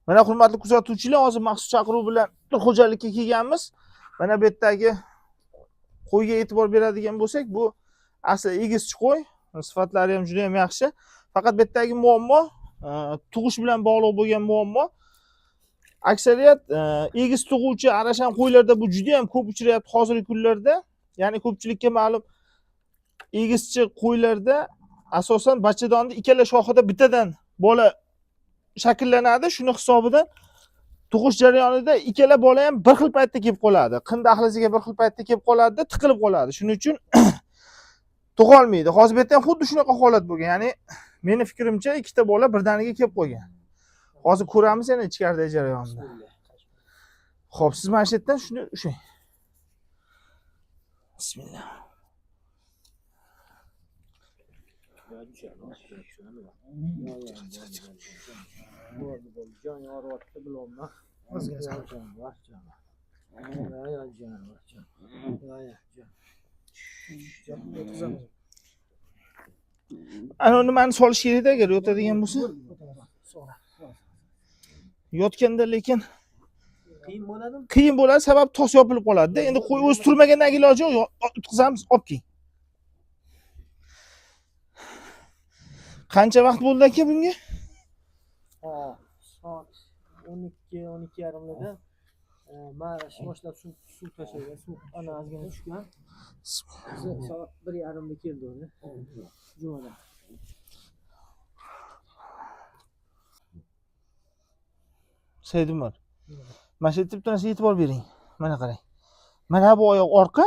Mana hurmatli kuzatuvchilar, hozir maxsus chaqiruv bilan xo'jalikka kelganmiz. Mana bu yerdagi qo'yga e'tibor beradigan bo'lsak, bu asli egizchi qo'y, sifatlari ham juda ham yaxshi. Faqat bu yerdagi muammo tug'ish bilan bog'liq bo'lgan muammo. Aksariyat egiz tug'uvchi arashan qo'ylarda bu juda ham ko'p uchrayapti hozirgi kunlarda. Ya'ni ko'pchilikka ma'lum, egizchi qo'ylarda asosan bachadonni ikkala shoxida bittadan bola shakllanadi. Shuni hisobidan tug'ish jarayonida ikkala bola ham bir xil paytda kelib qoladi. Qind dahliziga bir xil paytda kelib qoladi, tiqilib qoladi. Shuning uchun tug'a olmaydi. Hozir bu yerda ham xuddi shunaqa holat bo'lgan. Ya'ni meni fikrimcha ikkita bola birdaniga kelib qolgan. Hozir ko'ramiz yana ichkaridagi jarayonni. Xo'p, siz mana shu yerdan shuni ushlang. Bismillah. Ana nimani solish kerak agar yotadigan bo'lsa. Yotganda lekin qiyin bo'ladi, sabab tos yopilib qoladi-da. Endi qo'y o'zi turmagandan iloji yo'q, yutqizamiz, olib keling. Qancha vaqt bo'ldi aka bunga? Soat 12:30da mana shu boshlab suv tashlagan, suv ana ozgina tushgan. Soat 1:30da keldi uni. Jumada. Saidumar. Mana shu bitta narsaga e'tibor bering. Mana qarang. Mana bu oyoq orqa,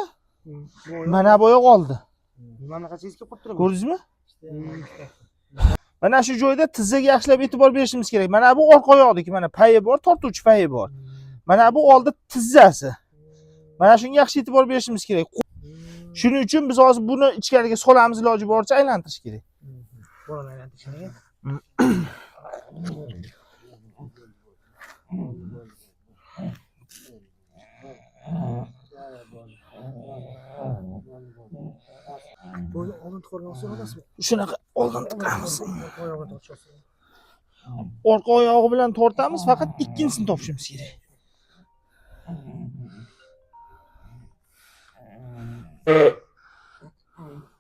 mana bu oyoq oldi. Mana qanchasiga kelib turibdi? Ko'rdingizmi? Mana shu joyda tizzaga yaxshilab e'tibor berishimiz kerak. Mana bu orqa oyoqdagi mana payi bor, tortuvchi payi bor. Mana bu oldi tizzasi. Mana shunga yaxshi e'tibor berishimiz kerak. Shuning uchun biz hozir buni ichkariga solamiz, iloji boricha aylantirish kerak. Bolani aylantirish kerak. Bunu oldin ko'rgansiz olasizmi? Shunaqa oldin tiqamiz. Oyog'ini tortishasiz. Orqa oyog'i bilan tortamiz, faqat ikkinchisini topishimiz kerak.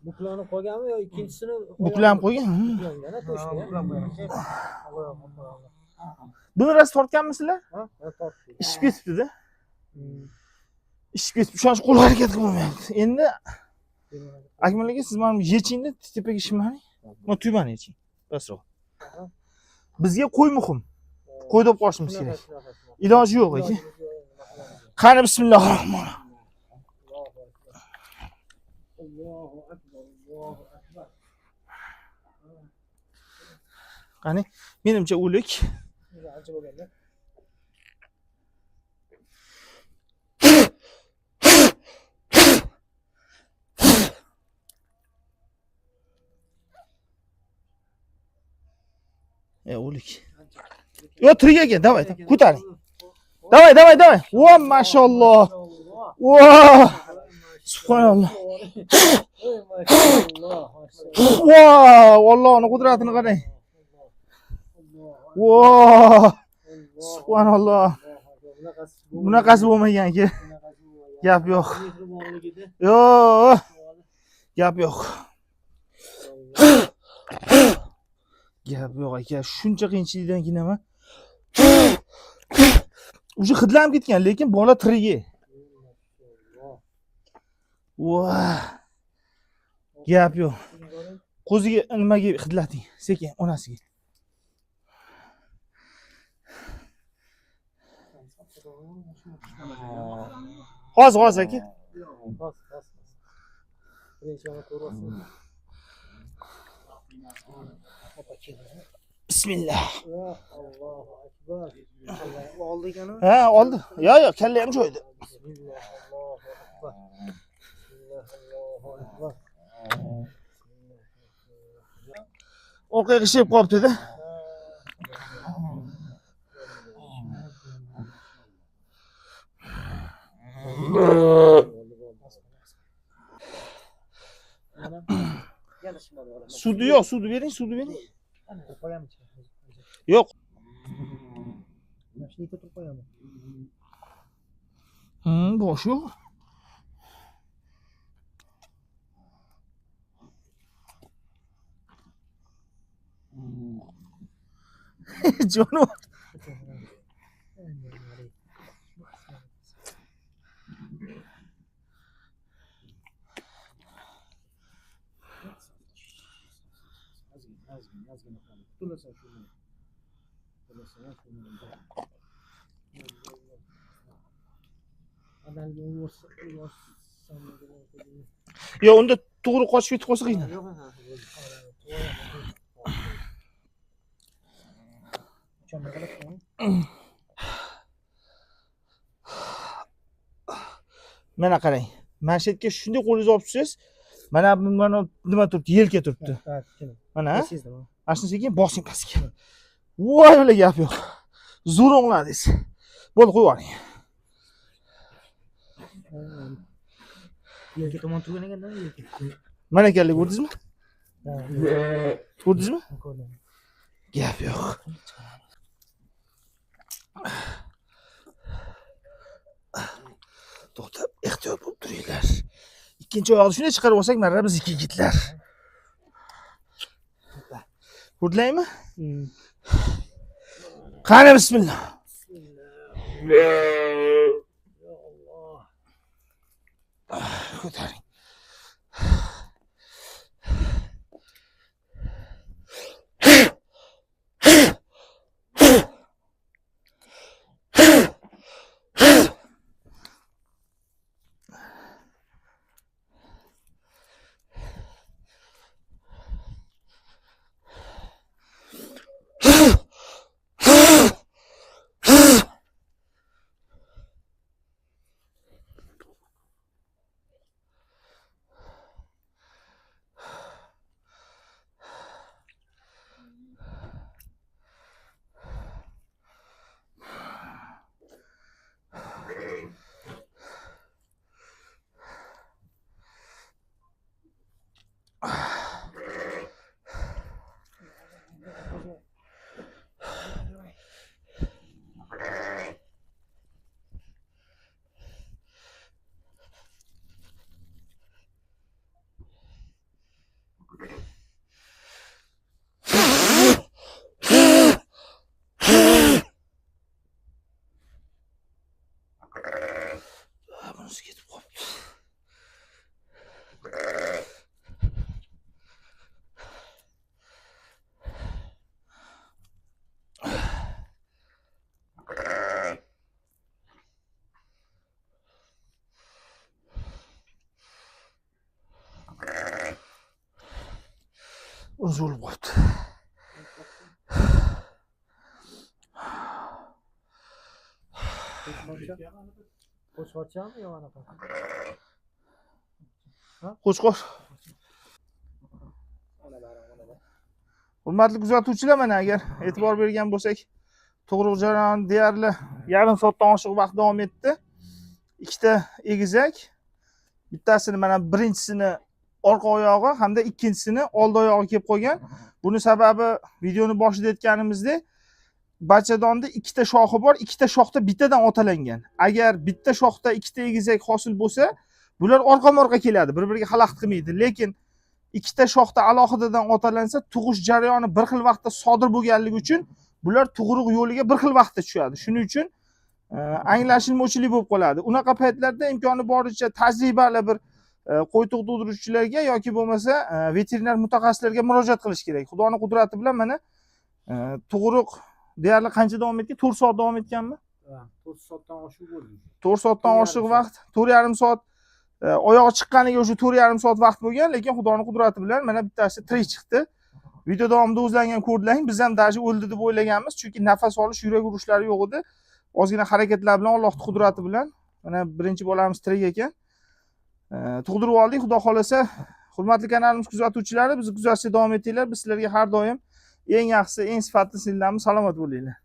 Buklanib qolganmi yo ikkinchisini Buklanib qo'ygan? Buklangana to'shgan. Buni rost tortganmisizlar? Ha, tortdim. Ishib ketibdi-da. Ishib ketib, ishonch qo'l harakat qilmayapti. Endi Akmal aka, siz mana yechingda tepaga ishimang. Mana tuymani yeching. Basroq. Bizga qo'y muhim. Qo'yda olib qolishimiz kerak. Iloji yo'q aka. Qani bismillahirrohmanirrohim. Allohu akbar, Allohu akbar. Qani, menimcha o'lik. Ancha bo'lganda. O'lik. Yo, tirik ekan, davay, ko'taring. Davay. Vo, mashalloh. Vo! Subhanalloh. Vo, Allohning qudratini qarang. Vo! Subhanalloh. Bunaqasi bo'lmagan aka. Gap yo'q. Yo'q. Gap yo'q. Gap yo'q aka, shuncha qiyinchilikdan keyin ham o'sha hidlanib ketgan, lekin bola tirigi. Voh. Gap yo'q. Qo'ziga nimaga hidlating, sekin onasiga. Hozir aka. Bismillah. Allohu akbar. Oldi ekanu? Ha, oldi. Yo'q, kalla ham joyida. Allohu akbar. Allohu akbar. Orqaga ishib qolibdi-da. Suvni yo'q, suvni bering. Yo'q. boshni yetib turib qo'yaman. Bosh yo'q. Jonivor. Qutulasan shuni. Adalga Yo, unda to'g'ri qochib ketib qolsa qiyin. yo'q, ha. Chama qilib. Mana qarang. Manshetga shunday qo'lingizni olib tursangiz, mana nima turibdi? Yelka turibdi. Mana. Mana shuni sekin bosing pastga. Voy, ular gap yo'q. Zo'r o'ngladingiz. Bo'ldi, qo'yib yuboring. Yelka tomon turgan ekanda yelka. Mana ekanlik ko'rdingizmi? Ko'rdingizmi? Ko'rdim. Gap yo'q. To'xtab, ehtiyot bo'lib turinglar. Ikkinchi oyoqni shunday chiqarib olsak, mana biz ikki yigitlar. Ko'rdinglarmi? Qani bismillah. Ya Allah. Ko'taring. Bunisi ketib qolibdi. Bunisi o'lib qolibdi. Qo'chqorchami yo anaqa? Qo'chqor. Hurmatli kuzatuvchilar, mana agar e'tibor bergan bo'lsak, tug'ruq jarayoni deyarli yarim soatdan oshiq vaqt davom etdi. Ikkita egizak, bittasini mana birinchisini orqa oyog'i hamda ikkinchisini old oyog'i kelib qolgan. Buni sababi videoni boshida aytganimizdek, bachadonda ikkita shoxi bor, ikkita shoxda bittadan otalangan. Agar bitta shoxda ikkita egizak hosil bo'lsa, bular orqa-morqa keladi, bir-biriga xalaqit qilmaydi. Lekin ikkita shoxda alohidadan otalansa, tug'ish jarayoni bir xil vaqtda sodir bo'lganligi uchun bular tug'ruq yo'liga bir xil vaqtda tushadi. Shuning uchun anglashilmovchilik bo'lib qoladi. Unaqa paytlarda imkoni boricha tajribali bir qo'y tug'diruvchilarga yoki bo'lmasa veterinar mutaxassislarga murojaat qilish kerak. Xudoning qudrati bilan mana tug'ruq deyarli qancha davom etgan? 4 soat davom etganmi? 4 soatdan oshiq bo'ldi. 4 soatdan oshiq vaqt, 4,5 soat oyog'i chiqqaniga o'sha 4,5 soat vaqt bo'lgan, lekin Xudoning qudrati bilan mana bittasi tirik chiqdi. Video davomida o'zlaring ham ko'rdinglar, biz ham dashi o'ldi deb o'ylaganmiz, chunki nafas olish, yurak urishlari yo'q edi. Ozgina harakatlar bilan Allohning qudrati bilan mana birinchi bolamiz tirik ekan. Tug'dirib oldik. Xudo xolasa, hurmatli kanalimiz kuzatuvchilari, bizni kuzatishda davom etinglar. Biz sizlarga har doim eng yaxshi, eng sifatli sinlarimiz salomat bo'linglar.